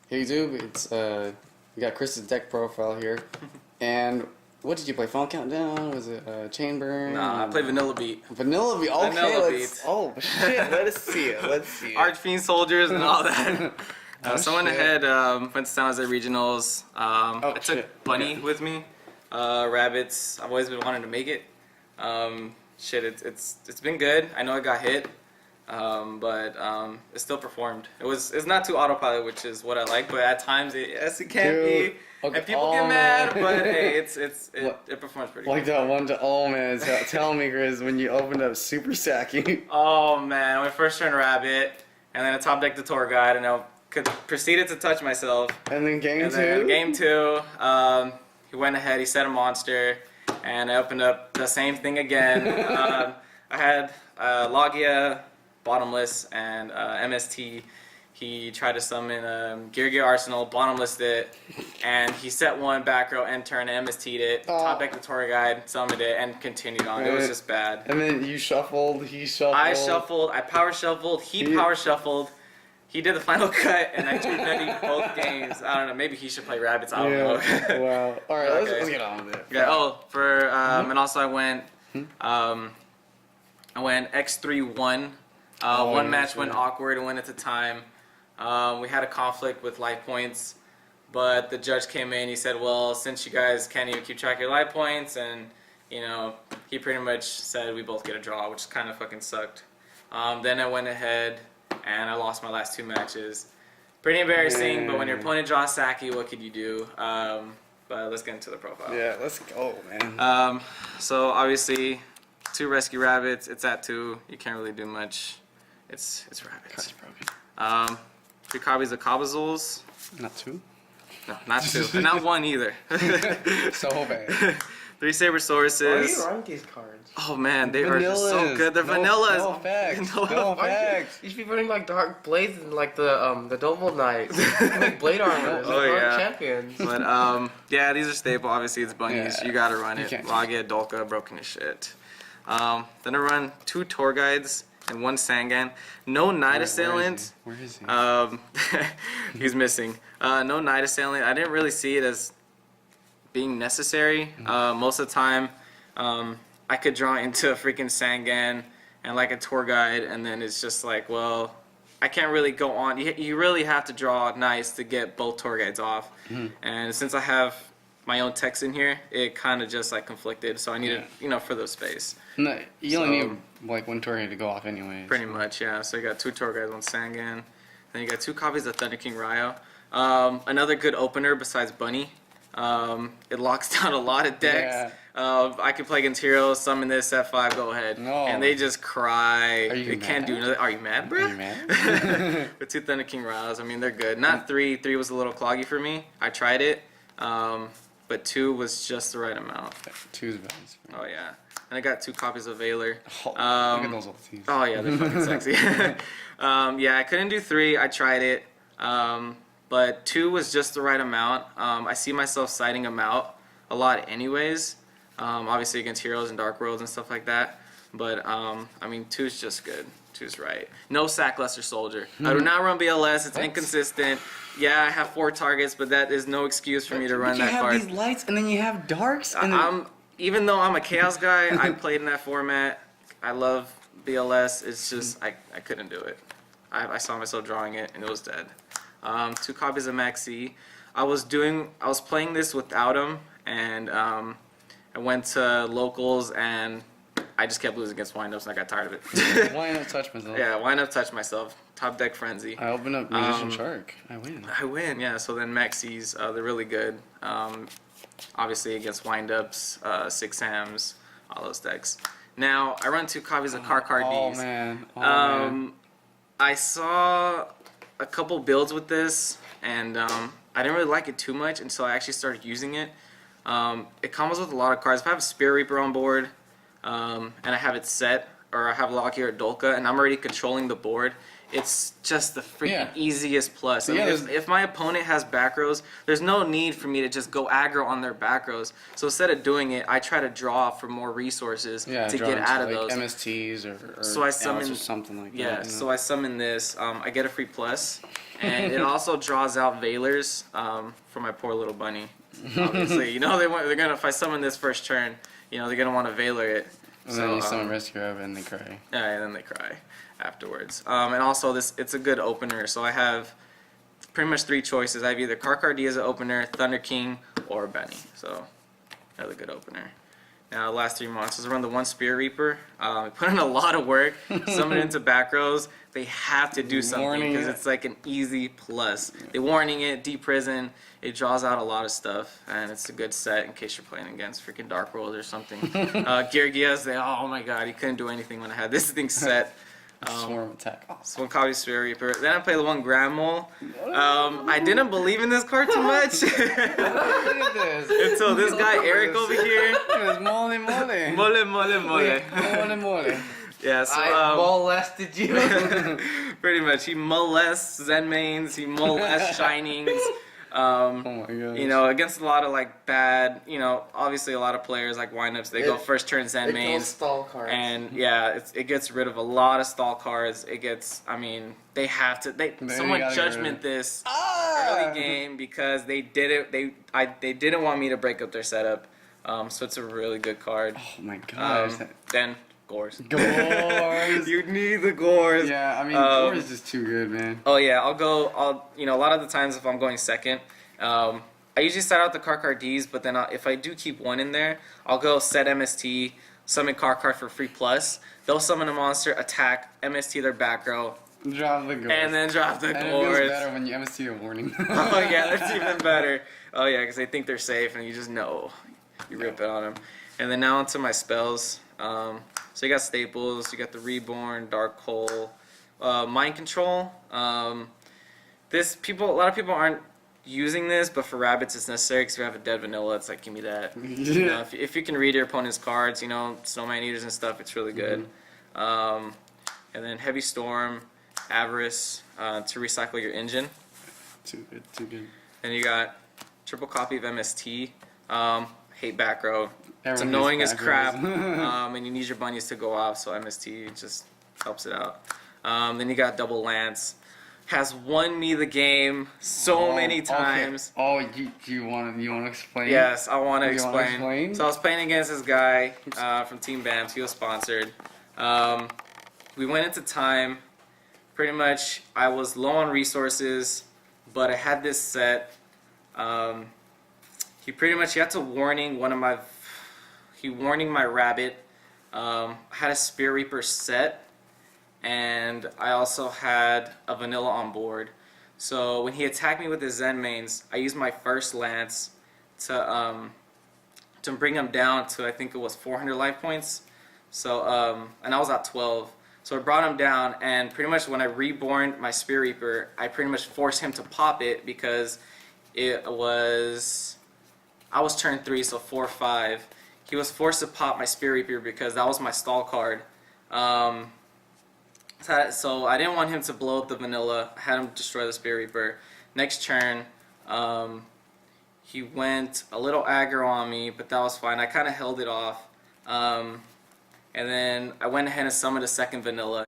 Hey YouTube, it's we got Chris's deck profile here, and what did you play? Final Countdown? Was it Chain Burn? Nah, I played Vanilla Beat. Vanilla Beat. Okay, Vanilla let's. Beat. Oh shit! Let us see it. Let's see it. Archfiend Soldiers and all that. So I went shit. ahead, went to San Jose Regionals. I took shit. Bunny Okay. with me. Rabbits. I've always been wanting to make it. It's been good. I know I got hit, but it still performed. It's not too autopilot, which is what I like. But at times it can Dude. be. Okay. And people Oh, get mad, man. but hey, it performs pretty Like good. that one. Oh man, tell me, Chris, when you opened up Super Sacky. Oh man, when I first turned Rabbit, and then I top decked the tour guide, and I proceeded to touch myself. And then game And two. then game two, he went ahead, he set a monster, and I opened up the same thing again. I had Logia, Bottomless, and MST. He tried to summon Gear Arsenal, bottomlessed it, and he set one back row end turn, MST'd it, top decked the tour guide, summoned it, and continued on. It was just bad. And then you shuffled. He shuffled. I shuffled, I power shuffled, he power shuffled. He did the final cut, and I 2-nutted both games. I don't know, maybe he should play Rabbits, I don't know. Wow. Alright, Okay. let's get on with it. Yeah, and also I went X3-1. One match went awkward and went into time. We had a conflict with life points, but the judge came in. He said, well, since you guys can't even keep track of your life points, and you know, he pretty much said we both get a draw, which kind of fucking sucked. Then I went ahead and I lost my last two matches. Pretty embarrassing, but when your opponent draws Saki, what could you do? But let's get into the profile. Yeah, let's go, man. So obviously, 2 rescue rabbits. It's at 2. You can't really do much. It's rabbits. Broken. 3 copies of Kabazuls. Not 2. No, not 2. And not 1 either. So bad. 3 Sabersaurus. Why are you writing these cards? Oh man, they are just so good. They're vanillas. No facts. No No Why facts. you should be running like Dark Blades and like the Double Knights. Like Blade Armor. Oh, yeah. Champions. But yeah, these are staple. Obviously, it's bunnies. Yeah. You gotta run You it. can't. Logia, Dolka, broken as shit. Then I run 2 tour guides and 1 Sangan. No Night Assailant. Where is he? He's missing. No Night Assailant. I didn't really see it as being necessary. Most of the time, I could draw into a freaking Sangan and like a tour guide, and then it's just like, well, I can't really go on. You really have to draw nice to get both tour guides off. And since I have my own text in here, it kind of just like conflicted. So I needed, you know, for the space. No, you only So- need like 1 tour to go off anyway. Pretty much, yeah. So you got 2 tour guides, 1 Sangan. Then you got 2 copies of Thunder King Ryo. Another good opener besides Bunny. It locks down a lot of decks. I can play against heroes, summon this at 5, go ahead. No. And they just cry. Are you They can't do mad? nothing. Are you mad, bro? Are you mad? With 2 Thunder King Ryos, I mean, they're good. Not 3. 3 was a little cloggy for me. I tried it. But 2 was just the right amount. 2's bad. Oh, yeah. And I got 2 copies of Valor. Oh, look at those ultis. Oh yeah, they're fucking sexy. Yeah, I couldn't do 3. I tried it, but 2 was just the right amount. I see myself citing them out a lot, anyways. Obviously against heroes and dark worlds and stuff like that. But I mean, 2's just good. 2's right. No Sackluster Soldier. I do not run BLS. It's inconsistent. Yeah, I have 4 targets, but that is no excuse for me to run You that have card. these lights and then you have darks. And then... Even though I'm a Chaos guy, I played in that format. I love BLS. It's just I couldn't do it. I saw myself drawing it and it was dead. 2 copies of Maxi. I was playing this without him, and I went to locals and I just kept losing against windups and I got tired of it. Why not touch myself? Yeah, wind up touch myself. Top deck frenzy. I open up Musician Shark. I win. I win, yeah. So then Maxis, they're really good. Obviously against windups, 6 hams, all those decks. Now I run 2 copies of Car Oh Ds. man. Oh, man. I saw a couple builds with this, and I didn't really like it too much until I actually started using it. It combos with a lot of cards. If I have Spirit Reaper on board, and I have it set, or I have Lockyer or Dolka, and I'm already controlling the board, it's just the freaking easiest plus. I mean, if my opponent has back rows, there's no need for me to just go aggro on their back rows. So instead of doing it, I try to draw for more resources to get out of like those. MSTs or so I summon or something like that. Yeah, you know? so I summon this. I get a free plus, And it also draws out Veilers for my poor little bunny. Obviously, you know they're gonna, if I summon this first turn, you know they're gonna want to Veiler it. And then you summon Rescue Up and they cry. Yeah, and then they cry afterwards. And also it's a good opener. So I have pretty much 3 choices. I have either Karkar as an opener, Thunder King, or Benny. So another good opener. Now, last 3 monsters, I run the 1 Spirit Reaper. I put in a lot of work, summon it into back rows. They have to do something because it's like an easy plus. They warning it, deep prison. It draws out a lot of stuff, and it's a good set in case you're playing against freaking Dark World or something. Geargias, oh my god, he couldn't do anything when I had this thing set. Swarm attack. So 1 copy Spirit Reaper. Then I play the 1 Grand Mole. I didn't believe in this card too much. Look at this. Until this guy Eric over here. It was mole. Mole. Mole. Yeah, so I molested you. pretty much he molests Zen mains, he molests Shinings. Oh my god. You know, against a lot of like bad, you know, obviously a lot of players like windups, they go first turn Zen mains. Stall cards. And yeah, it gets rid of a lot of stall cards. It gets, I mean, they have to. Someone judgment this early game because they did it. They didn't want me to break up their setup. So it's a really good card. Oh my gosh. Then Gores. Gores. You need the Gores. Yeah, I mean, Gores is just too good, man. Oh yeah, you know, a lot of the times if I'm going second, I usually start out the Karkar Ds, but then if I do keep 1 in there, I'll go set MST, summon Karkar for free plus. They'll summon a monster, attack, MST their back row, Drop the Gores. and then drop the and Gores. it feels better when you MST a warning. Oh yeah, that's even better. Oh yeah, because they think they're safe, and you just know you rip it on them. And then now onto my spells. So you got Staples, you got the Reborn, Dark Hole, Mind Control. A lot of people aren't using this, but for rabbits it's necessary because if you have a dead vanilla, it's like, give me that. You know, if you can read your opponent's cards, you know, Snowman Eaters and stuff, it's really good. And then Heavy Storm, Avarice to recycle your engine. Too good. Then you got triple copy of MST. Hate back row. It's Everyone annoying hates as back crap, rows. and you need your bunnies to go off, so MST just helps it out. Then you got double lance. Has won me the game so many times. Okay. Oh, you want to explain? Yes, I want to You wanna explain. explain? So I was playing against this guy from Team BAMS. He was sponsored. We went into time. Pretty much, I was low on resources, but I had this set. He had to warning warning my rabbit. I had a Spear Reaper set, and I also had a vanilla on board. So when he attacked me with his Zen mains, I used my first lance to bring him down to, I think it was 400 life points. So and I was at 12. So I brought him down, and pretty much when I reborn my Spear Reaper, I pretty much forced him to pop it because I was turn 3, so 4-5. He was forced to pop my Spear Reaper because that was my stall card. So I didn't want him to blow up the vanilla. I had him destroy the Spear Reaper. Next turn, he went a little aggro on me, but that was fine. I kind of held it off. And then I went ahead and summoned a second vanilla.